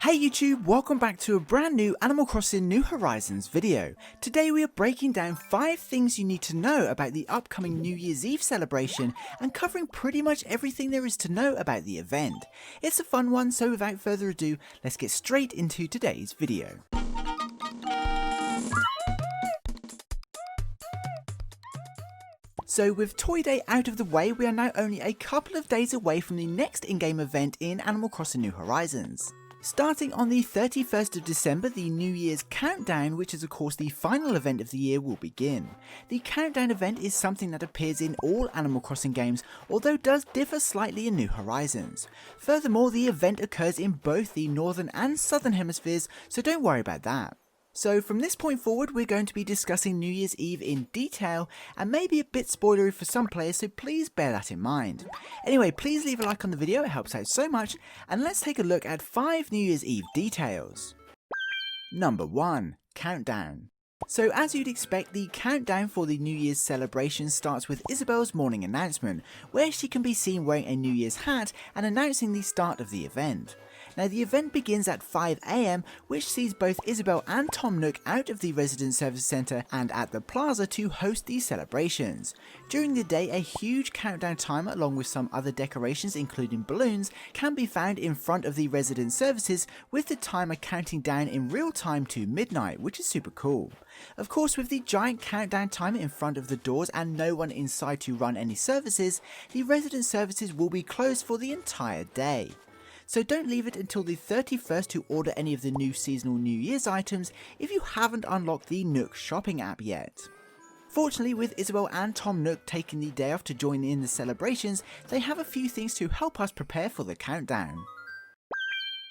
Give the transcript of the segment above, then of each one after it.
Hey YouTube, welcome back to a brand new Animal Crossing New Horizons video. Today we are breaking down 5 things you need to know about the upcoming New Year's Eve celebration and covering pretty much everything there is to know about the event. It's a fun one, so without further ado, let's get straight into today's video. So with Toy Day out of the way, we are now only a couple of days away from the next in-game event in Animal Crossing New Horizons. Starting on the 31st of December, the New Year's Countdown, which is of course the final event of the year, will begin. The Countdown event is something that appears in all Animal Crossing games, although does differ slightly in New Horizons. Furthermore, the event occurs in both the Northern and Southern hemispheres, so don't worry about that. So from this point forward, we're going to be discussing New Year's Eve in detail and maybe a bit spoilery for some players, so please bear that in mind. Anyway, please leave a like on the video, it helps out so much, and let's take a look at 5 New Year's Eve details. Number 1. Countdown. So as you'd expect, the countdown for the New Year's celebration starts with Isabelle's morning announcement, where she can be seen wearing a New Year's hat and announcing the start of the event. Now the event begins at 5 AM, which sees both Isabelle and Tom Nook out of the Resident Service Centre and at the plaza to host these celebrations. During the day, a huge countdown timer along with some other decorations including balloons can be found in front of the resident services, with the timer counting down in real time to midnight, which is super cool. Of course, with the giant countdown timer in front of the doors and no one inside to run any services, the resident services will be closed for the entire day. So don't leave it until the 31st to order any of the new seasonal New Year's items if you haven't unlocked the Nook shopping app yet. Fortunately, with Isabelle and Tom Nook taking the day off to join in the celebrations, they have a few things to help us prepare for the countdown.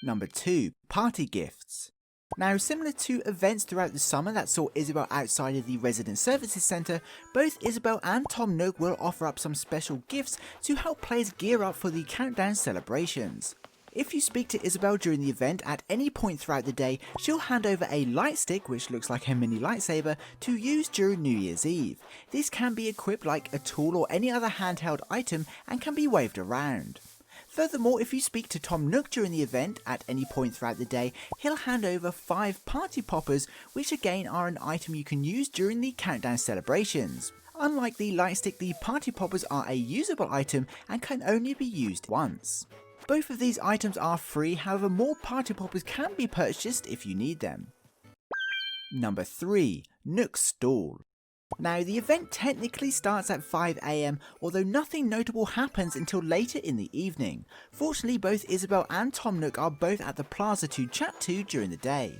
Number 2. Party gifts. Now, similar to events throughout the summer that saw Isabelle outside of the Resident Services Centre, both Isabelle and Tom Nook will offer up some special gifts to help players gear up for the countdown celebrations. If you speak to Isabelle during the event at any point throughout the day, she'll hand over a light stick, which looks like a mini lightsaber, to use during New Year's Eve. This can be equipped like a tool or any other handheld item and can be waved around. Furthermore, if you speak to Tom Nook during the event at any point throughout the day, he'll hand over 5 party poppers, which again are an item you can use during the countdown celebrations. Unlike the light stick, the party poppers are a usable item and can only be used once. Both of these items are free, however more party poppers can be purchased if you need them. Number 3. Nook Stall. Now the event technically starts at 5 AM, although nothing notable happens until later in the evening. Fortunately, both Isabelle and Tom Nook are both at the plaza to chat to during the day.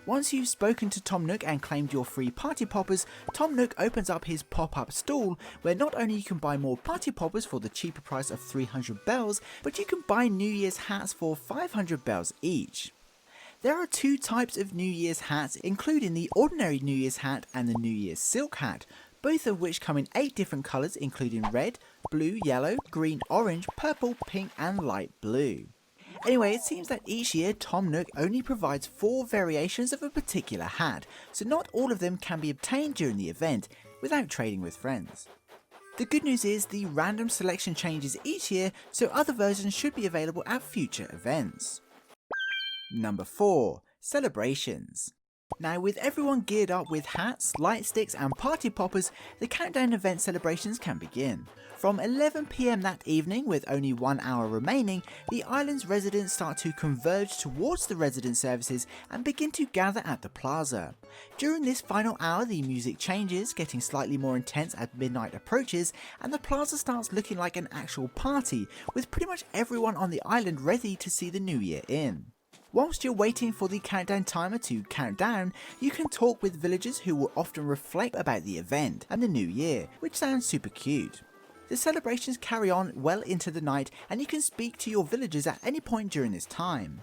Once you've spoken to Tom Nook and claimed your free party poppers, Tom Nook opens up his pop-up stall where not only you can buy more party poppers for the cheaper price of 300 bells, but you can buy New Year's hats for 500 bells each. There are 2 types of New Year's hats, including the ordinary New Year's hat and the New Year's silk hat, both of which come in 8 different colours including red, blue, yellow, green, orange, purple, pink and light blue. Anyway, it seems that each year Tom Nook only provides 4 variations of a particular hat, so not all of them can be obtained during the event without trading with friends. The good news is the random selection changes each year, so other versions should be available at future events. Number 4. Celebrations. Now with everyone geared up with hats, light sticks and party poppers, the countdown event celebrations can begin. From 11 PM that evening, with only 1 hour remaining, the island's residents start to converge towards the resident services and begin to gather at the plaza. During this final hour, the music changes, getting slightly more intense as midnight approaches, and the plaza starts looking like an actual party, with pretty much everyone on the island ready to see the new year in. Whilst you're waiting for the countdown timer to count down, you can talk with villagers who will often reflect about the event and the new year, which sounds super cute. The celebrations carry on well into the night and you can speak to your villagers at any point during this time.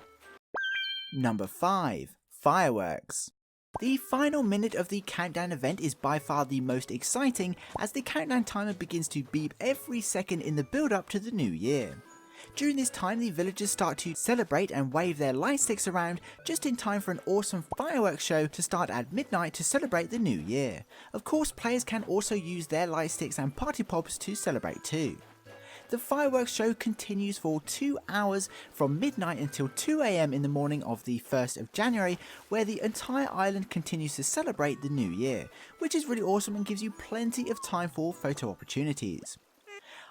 Number 5. Fireworks. The final minute of the countdown event is by far the most exciting, as the countdown timer begins to beep every second in the build up to the new year. During this time, the villagers start to celebrate and wave their light sticks around just in time for an awesome fireworks show to start at midnight to celebrate the new year. Of course, players can also use their light sticks and party pops to celebrate too. the fireworks show continues for 2 hours from midnight until 2 AM in the morning of the 1st of January, where the entire island continues to celebrate the new year, which is really awesome and gives you plenty of time for photo opportunities.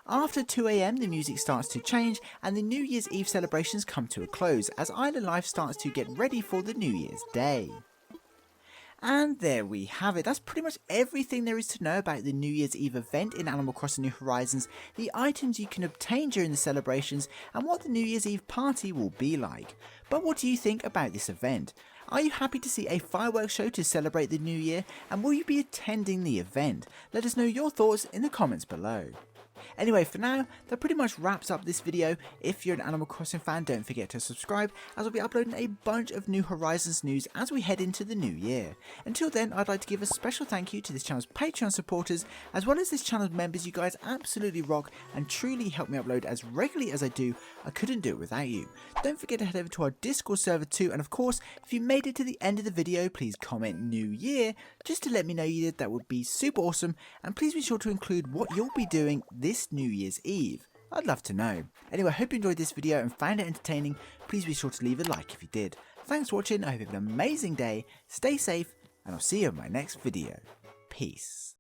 After 2 AM the music starts to change and the New Year's Eve celebrations come to a close as island life starts to get ready for the New Year's Day. And there we have it. That's pretty much everything there is to know about the New Year's Eve event in Animal Crossing New Horizons, the items you can obtain during the celebrations, and what the New Year's Eve party will be like. But what do you think about this event? Are you happy to see a fireworks show to celebrate the new year, and will you be attending the event? Let us know your thoughts in the comments below. Anyway, for now, that pretty much wraps up this video. If you're an Animal Crossing fan, don't forget to subscribe, as I'll be uploading a bunch of New Horizons news as we head into the new year. Until then, I'd like to give a special thank you to this channel's Patreon supporters, as well as this channel's members. You guys absolutely rock and truly help me upload as regularly as I do. I couldn't do it without you. Don't forget to head over to our Discord server too, and of course, if you made it to the end of the video, please comment New Year, just to let me know you did. That would be super awesome, and please be sure to include what you'll be doing this New Year's Eve. I'd love to know. Anyway, I hope you enjoyed this video and found it entertaining. Please be sure to leave a like if you did. Thanks for watching, I hope you have an amazing day, stay safe, and I'll see you in my next video. Peace.